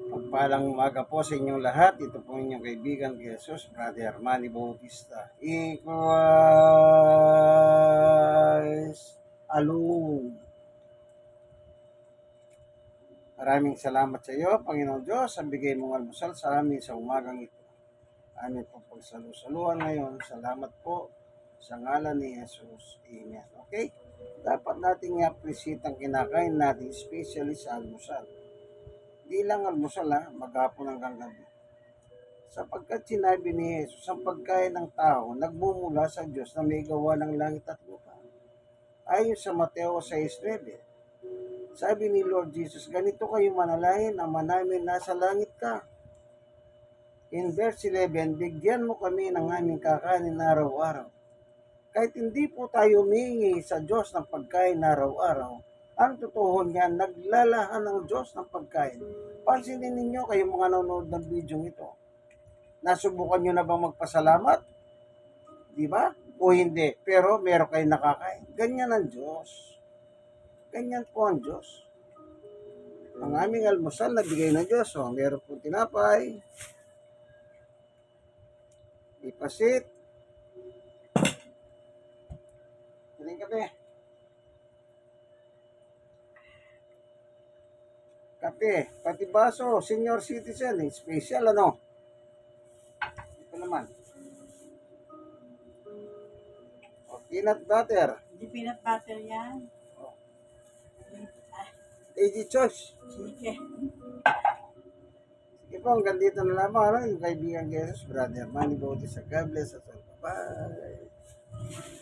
Pagpalang umaga po sa inyong lahat. Ito po inyong kaibigan Jesus, Brother Manny Bautista. Equals alone. Maraming salamat sa iyo, Panginoon Diyos, sa bigay mong almusal sa amin sa umagang ito. Amin po pagsalusaluhan ngayon. Salamat po sa ngalan ni Jesus. Amen. Okay? Dapat nating i-appreciate ang kinakain natin, especially sa almusal. Di lang almusal maghapon hanggang gabi. Sapagkat sinabi ni Jesus, ang pagkain ng tao nagmumula sa Diyos na may gawa ng langit at lupa. Ayon sa Mateo 6:9, sabi ni Lord Jesus, ganito kayo manalangin, Ama namin nasa langit ka. In verse 11, bigyan mo kami ng aming kakanin araw-araw. Kahit hindi po tayo humingi sa Diyos ng pagkain araw-araw, ang totoo niyan, naglalahan ng Diyos ng pagkain. Pansinin ninyo kayo mga nanonood ng video ito. Nasubukan nyo na bang magpasalamat? Di ba? O hindi. Pero meron kayong nakakain. Ganyan ang Diyos. Ganyan po ang Diyos. Ang aming almusal na bigay ng Diyos. So, meron po tinapay, ipasit, kaling kape, pati baso, senior citizen, special ano. Ito naman. O, peanut butter. Hindi peanut butter yan. Easy choice. Sige. Sige po, hanggang dito na lamang. Yung kaibigan Jesus, Brother Manny Bautista. God bless us all. Bye.